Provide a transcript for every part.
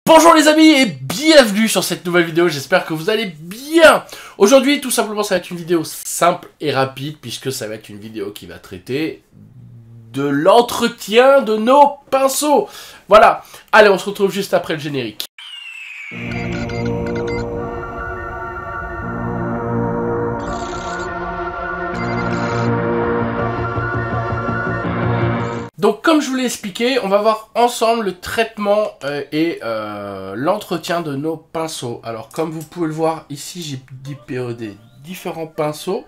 Bonjour les amis et bienvenue sur cette nouvelle vidéo, j'espère que vous allez bien. Aujourd'hui tout simplement ça va être une vidéo simple et rapide puisque ça va être une vidéo qui va traiter de l'entretien de nos pinceaux. Voilà, allez on se retrouve juste après le générique. Donc comme je vous l'ai expliqué, on va voir ensemble le traitement et l'entretien de nos pinceaux. Alors comme vous pouvez le voir ici, j'ai des différents pinceaux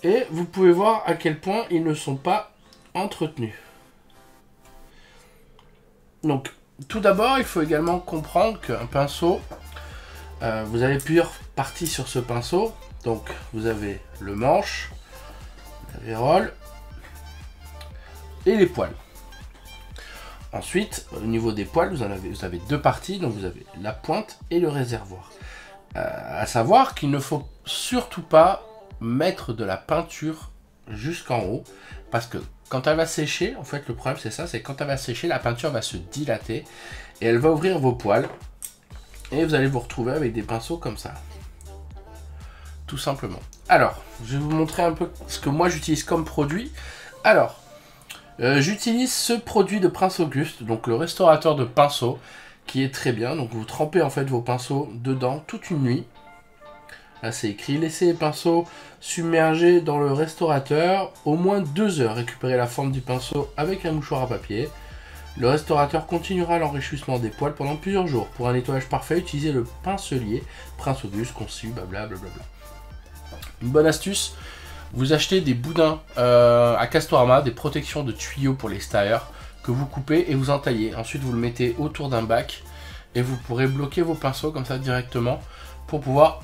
et vous pouvez voir à quel point ils ne sont pas entretenus. Donc tout d'abord, il faut également comprendre qu'un pinceau, vous avez plusieurs parties sur ce pinceau. Donc vous avez le manche, la vérole et les poils. Ensuite, au niveau des poils, vous avez deux parties, donc vous avez la pointe et le réservoir. À savoir qu'il ne faut surtout pas mettre de la peinture jusqu'en haut, parce que quand elle va sécher, en fait le problème c'est ça, c'est quand elle va sécher, la peinture va se dilater et elle va ouvrir vos poils et vous allez vous retrouver avec des pinceaux comme ça. Tout simplement. Alors, je vais vous montrer un peu ce que moi j'utilise comme produit. Alors, j'utilise ce produit de Prince Auguste, donc le restaurateur de pinceaux, qui est très bien. Donc vous trempez en fait vos pinceaux dedans toute une nuit. Là c'est écrit, laissez les pinceaux submergés dans le restaurateur au moins 2 heures. Récupérez la forme du pinceau avec un mouchoir à papier. Le restaurateur continuera l'enrichissement des poils pendant plusieurs jours. Pour un nettoyage parfait, utilisez le pincelier Prince Auguste conçu, blablabla. Une bonne astuce. Vous achetez des boudins à Castorama, des protections de tuyaux pour l'extérieur, que vous coupez et vous entaillez. Ensuite, vous le mettez autour d'un bac et vous pourrez bloquer vos pinceaux comme ça directement pour pouvoir,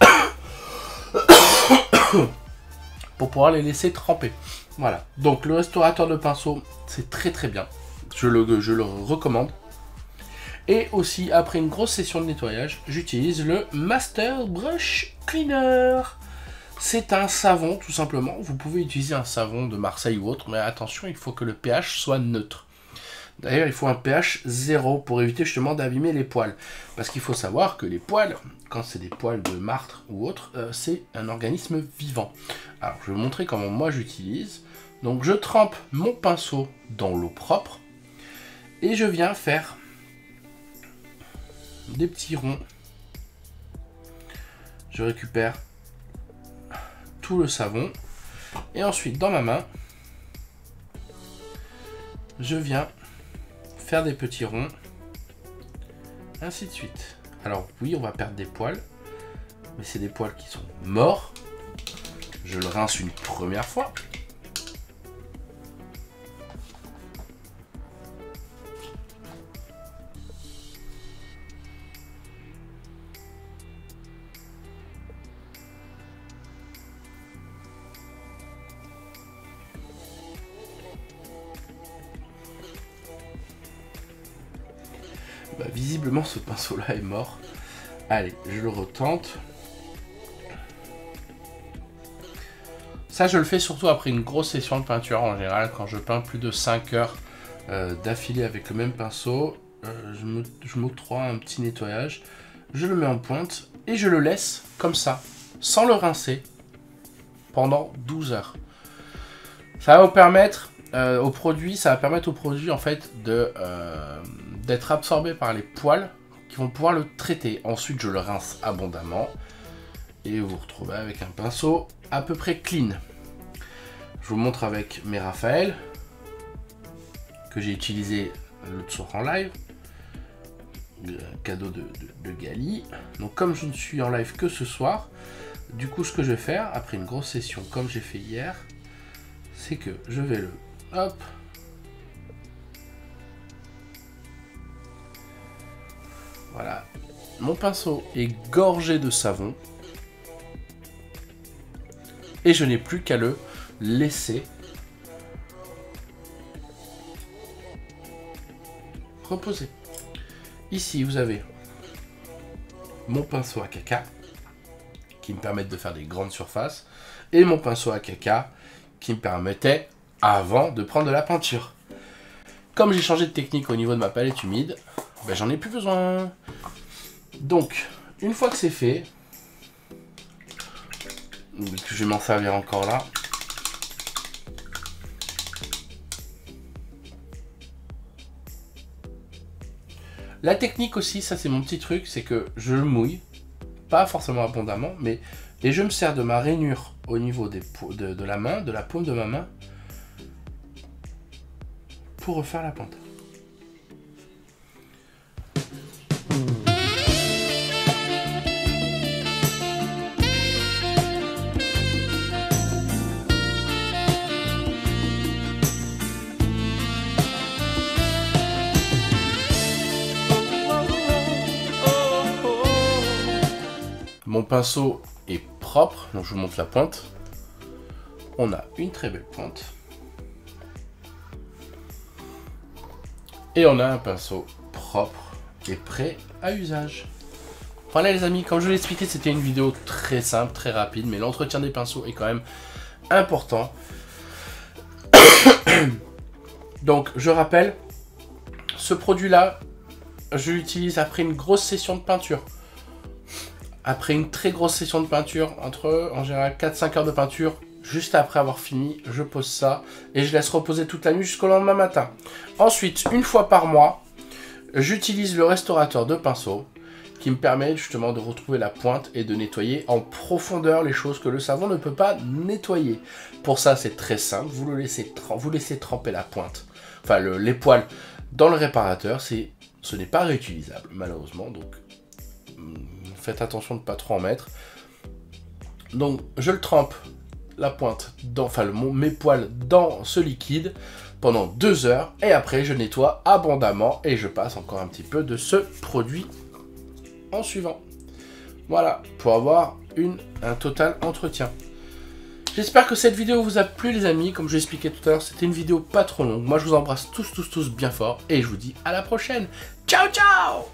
les laisser tremper. Voilà. Donc, le restaurateur de pinceaux, c'est très très bien. Je le recommande. Et aussi, après une grosse session de nettoyage, j'utilise le Master Brush Cleaner. C'est un savon, tout simplement. Vous pouvez utiliser un savon de Marseille ou autre, mais attention, il faut que le pH soit neutre. D'ailleurs, il faut un pH 0 pour éviter justement d'abîmer les poils. Parce qu'il faut savoir que les poils, quand c'est des poils de martre ou autre, c'est un organisme vivant. Alors, je vais vous montrer comment moi j'utilise. Donc, je trempe mon pinceau dans l'eau propre et je viens faire des petits ronds. Je récupère le savon et ensuite dans ma main je viens faire des petits ronds, ainsi de suite. Alors oui, on va perdre des poils, mais c'est des poils qui sont morts. Je le rince une première fois. Bah, visiblement ce pinceau là est mort. Allez, je le retente. Ça je le fais surtout après une grosse session de peinture en général. Quand je peins plus de 5 heures d'affilée avec le même pinceau, je m'octroie un petit nettoyage. Je le mets en pointe et je le laisse comme ça, sans le rincer, pendant 12 heures. Ça va vous permettre au produit en fait d'être absorbé par les poils qui vont pouvoir le traiter. Ensuite, je le rince abondamment et vous vous retrouvez avec un pinceau à peu près clean. Je vous montre avec mes Raphaël que j'ai utilisé l'autre soir en live, cadeau de Gali. Donc comme je ne suis en live que ce soir, du coup ce que je vais faire après une grosse session comme j'ai fait hier, c'est que je vais le hop. Voilà, mon pinceau est gorgé de savon et je n'ai plus qu'à le laisser reposer. Ici, vous avez mon pinceau à caca qui me permet de faire des grandes surfaces et mon pinceau à caca qui me permettait avant de prendre de la peinture. Comme j'ai changé de technique au niveau de ma palette humide, ben, j'en ai plus besoin. Donc, une fois que c'est fait, je vais m'en servir encore là. La technique aussi, ça c'est mon petit truc, c'est que je le mouille, pas forcément abondamment, mais et je me sers de ma rainure au niveau de la main, de la paume de ma main, pour refaire la pointe. Mon pinceau est propre, donc je vous montre la pointe. On a une très belle pointe. Et on a un pinceau propre et prêt à usage. Voilà les amis, comme je vous l'ai expliqué, c'était une vidéo très simple, très rapide, mais l'entretien des pinceaux est quand même important. Donc je rappelle, ce produit-là, je l'utilise après une grosse session de peinture. Après une très grosse session de peinture, entre en général 4-5 heures de peinture, juste après avoir fini, je pose ça et je laisse reposer toute la nuit jusqu'au lendemain matin. Ensuite, une fois par mois, j'utilise le restaurateur de pinceau qui me permet justement de retrouver la pointe et de nettoyer en profondeur les choses que le savon ne peut pas nettoyer. Pour ça, c'est très simple, vous laissez tremper la pointe, enfin les poils dans le réparateur, ce n'est pas réutilisable malheureusement, donc faites attention de ne pas trop en mettre. Donc je le trempe la pointe, mes poils dans ce liquide pendant 2 heures et après je nettoie abondamment et je passe encore un petit peu de ce produit en suivant. Voilà, pour avoir un total entretien. J'espère que cette vidéo vous a plu les amis, comme je l'expliquais tout à l'heure, c'était une vidéo pas trop longue. Moi je vous embrasse tous bien fort et je vous dis à la prochaine. Ciao ciao.